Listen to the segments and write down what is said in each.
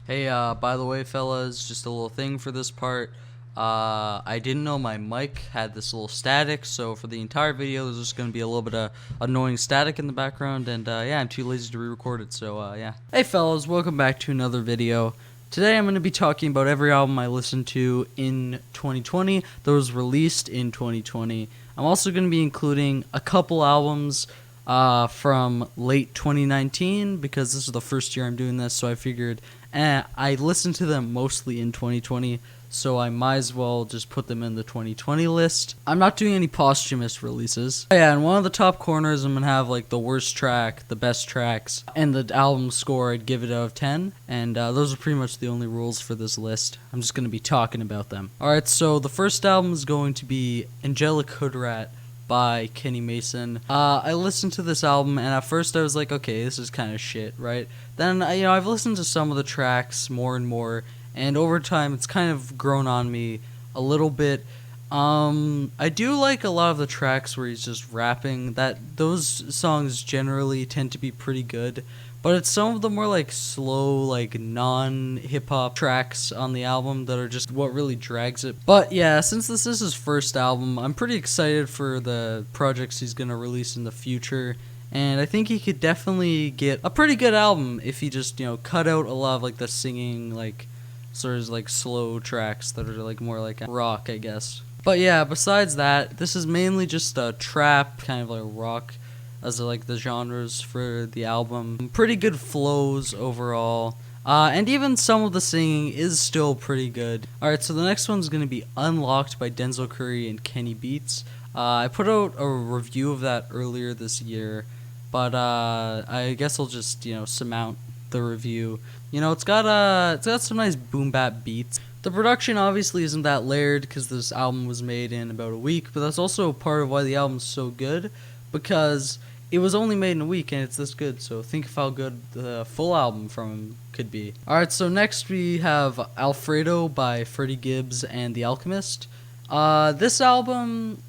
Hey, by the way, fellas, just a little thing for this part. I didn't know my mic had this little static, so for the entire video, there's just going to be a little bit of annoying static in the background, and yeah, I'm too lazy to re-record it, so yeah. Hey, fellas, welcome back to another video. Today, I'm going to be talking about every album I listened to in 2020 that was released in 2020. I'm also going to be including a couple albums from late 2019 because this is the first year I'm doing this, so I figured I listened to them mostly in 2020, so I might as well just put them in the 2020 list. I'm not doing any posthumous releases. Yeah, in one of the top corners, I'm gonna have like the worst track, the best tracks, and the album score. I'd give it out of 10, and those are pretty much the only rules for this list. I'm just gonna be talking about them. Alright, so the first album is going to be Angelic Hoodrat by Kenny Mason. I listened to this album, and at first I was like, okay, this is kind of shit, right? Then, I've listened to some of the tracks more and more, and over time it's kind of grown on me a little bit. I do like a lot of the tracks where he's just rapping. Those songs generally tend to be pretty good. But it's some of the more like slow, like non-hip-hop tracks on the album that are just what really drags it. But yeah, since this is his first album, I'm pretty excited for the projects he's gonna release in the future. And I think he could definitely get a pretty good album if he just, cut out a lot of like the singing, like sort of like slow tracks that are like more like rock, I guess. But yeah, besides that, this is mainly just a trap, kind of like rock, as like the genres for the album. Pretty good flows overall. And even some of the singing is still pretty good. Alright, so the next one's going to be Unlocked by Denzel Curry and Kenny Beats. I put out a review of that earlier this year, but I guess I'll just, surmount the review. It's got some nice boom bap beats. The production obviously isn't that layered because this album was made in about a week, but that's also part of why the album's so good, because it was only made in a week and it's this good, so think of how good the full album from him could be. Alright, so next we have Alfredo by Freddie Gibbs and The Alchemist. This album,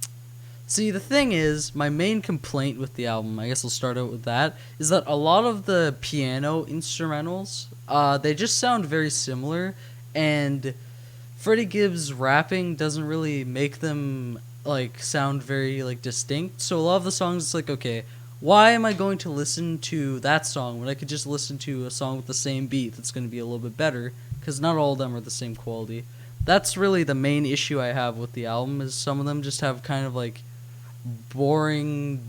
see, the thing is, my main complaint with the album, I guess I'll start out with that, is that a lot of the piano instrumentals, they just sound very similar, and Freddie Gibbs' rapping doesn't really make them like sound very like distinct. So a lot of the songs, it's like, okay, why am I going to listen to that song when I could just listen to a song with the same beat that's going to be a little bit better? Because not all of them are the same quality. That's really the main issue I have with the album, is some of them just have kind of like boring,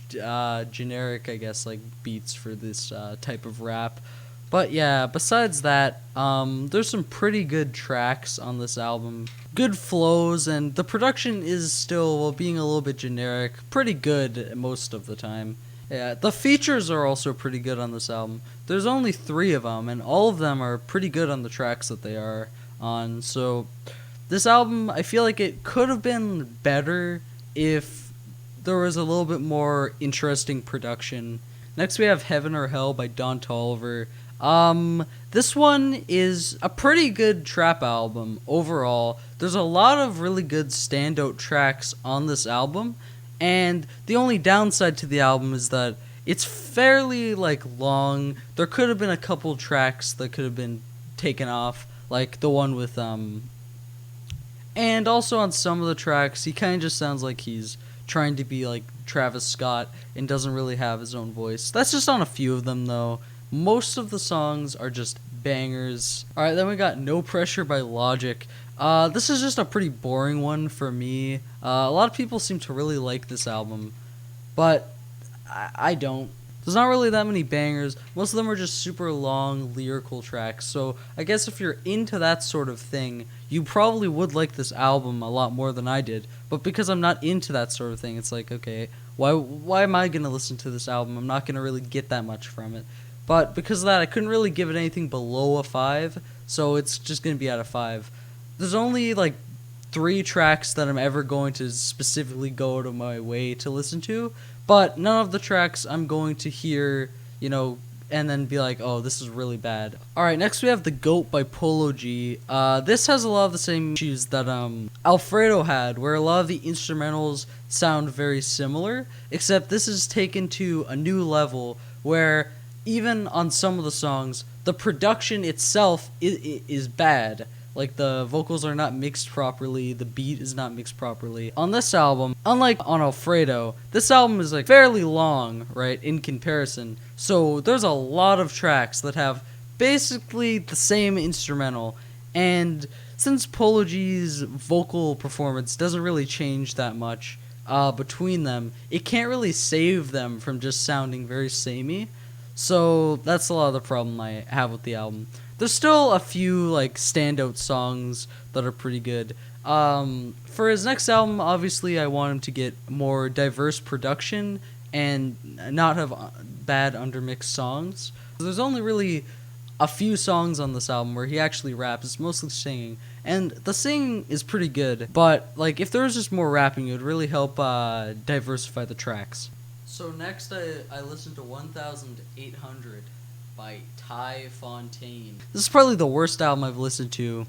generic, I guess, like beats for this type of rap. But yeah, besides that, there's some pretty good tracks on this album. Good flows, and the production is still, while being a little bit generic, pretty good most of the time. Yeah, the features are also pretty good on this album. There's only 3 of them, and all of them are pretty good on the tracks that they are on. So this album, I feel like it could have been better if there was a little bit more interesting production. Next we have Heaven or Hell by Don Toliver. This one is a pretty good trap album overall. There's a lot of really good standout tracks on this album, and the only downside to the album is that it's fairly like long. There could have been a couple tracks that could have been taken off, like the one with and also on some of the tracks he kind of just sounds like he's trying to be like Travis Scott and doesn't really have his own voice. That's just on a few of them though. Most of the songs are just bangers. Alright, then we got No Pressure by Logic. This is just a pretty boring one for me. A lot of people seem to really like this album, but I don't. There's not really that many bangers. Most of them are just super long lyrical tracks, so I guess if you're into that sort of thing, you probably would like this album a lot more than I did. But because I'm not into that sort of thing, it's like, okay, why am I going to listen to this album? I'm not going to really get that much from it. But because of that, I couldn't really give it anything below a 5, so it's just going to be out of 5. There's only like 3 tracks that I'm ever going to specifically go out of my way to listen to, but none of the tracks I'm going to hear, and then be like, oh, this is really bad. Alright, next we have The Goat by Polo G. This has a lot of the same issues that Alfredo had, where a lot of the instrumentals sound very similar, except this is taken to a new level where even on some of the songs, the production itself is bad. Like, the vocals are not mixed properly, the beat is not mixed properly. On this album, unlike on Alfredo, this album is like fairly long, right, in comparison. So there's a lot of tracks that have basically the same instrumental, and since Polo G's vocal performance doesn't really change that much between them, it can't really save them from just sounding very samey. So that's a lot of the problem I have with the album. There's still a few like standout songs that are pretty good. For his next album, obviously I want him to get more diverse production and not have bad undermixed songs. There's only really a few songs on this album where he actually raps. It's mostly singing, and the singing is pretty good, but like if there was just more rapping, it would really help diversify the tracks. So next I listened to 1800 by Fontaine. This is probably the worst album I've listened to.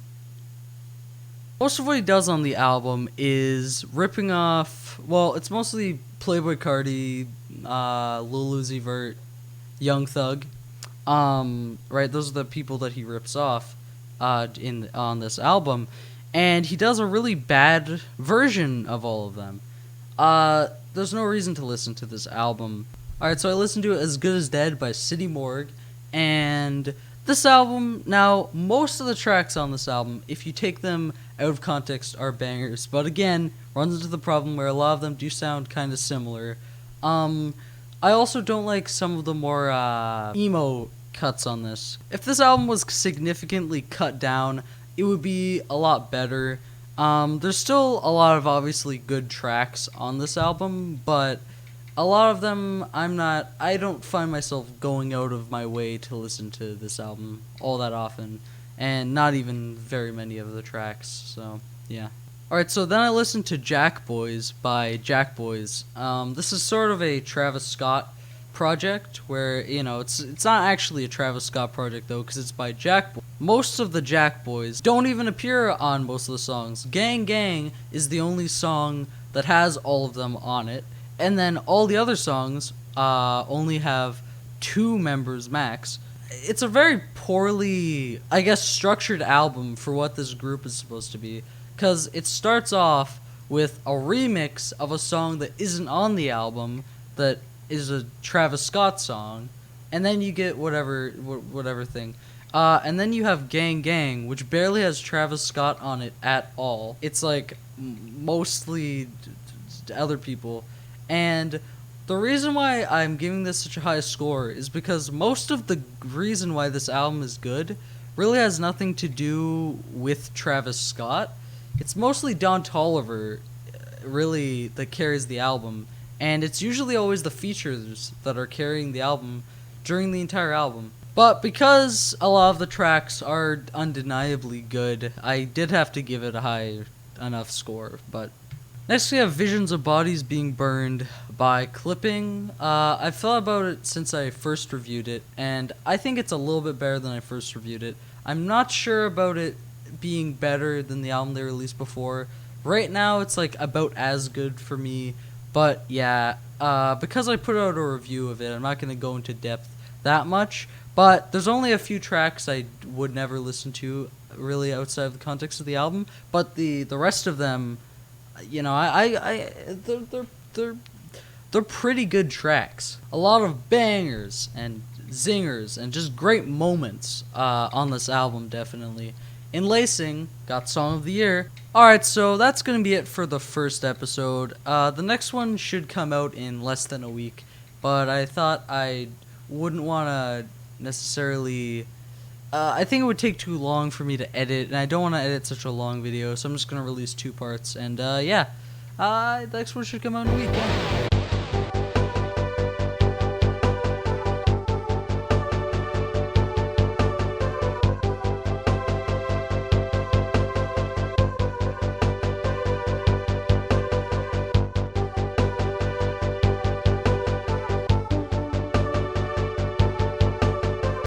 Most of what he does on the album is ripping off, well, it's mostly Playboi Carti, Lil Uzi Vert, Young Thug. Right, those are the people that he rips off on this album, and he does a really bad version of all of them. There's no reason to listen to this album. Alright, so I listened to As Good as Dead by City Morgue, and this album, now, most of the tracks on this album, if you take them out of context, are bangers, but again, runs into the problem where a lot of them do sound kind of similar. I also don't like some of the more emo cuts on this. If this album was significantly cut down, it would be a lot better. There's still a lot of obviously good tracks on this album, but a lot of them I don't find myself going out of my way to listen to this album all that often, and not even very many of the tracks, so yeah. Alright, so then I listened to Jack Boys by Jack Boys. This is sort of a Travis Scott project where, you know, it's not actually a Travis Scott project though, because it's by Jack Boys. Most of the Jack Boys don't even appear on most of the songs. Gang Gang is the only song that has all of them on it, and then all the other songs only have 2 members max. It's a very poorly, I guess, structured album for what this group is supposed to be, because it starts off with a remix of a song that isn't on the album that is a Travis Scott song, and then you get whatever thing. And then you have Gang Gang, which barely has Travis Scott on it at all. It's like mostly other people. And the reason why I'm giving this such a high score is because most of the reason why this album is good really has nothing to do with Travis Scott. It's mostly Don Toliver, really, that carries the album. And it's usually always the features that are carrying the album during the entire album. But because a lot of the tracks are undeniably good, I did have to give it a high enough score. But next we have Visions of Bodies Being Burned by Clipping. I've thought about it since I first reviewed it, and I think it's a little bit better than I first reviewed it. I'm not sure about it being better than the album they released before. Right now it's like about as good for me, but yeah, because I put out a review of it, I'm not going to go into depth that much, but there's only a few tracks I would never listen to really outside of the context of the album, but the rest of them, you know, they're pretty good tracks. A lot of bangers and zingers and just great moments on this album, definitely. Enlacing got Song of the Year. Alright, so that's going to be it for the first episode. The next one should come out in less than a week, but I thought I wouldn't want to necessarily... I think it would take too long for me to edit, and I don't want to edit such a long video, so I'm just going to release 2 parts, and yeah, the next one should come out in a week. Yeah.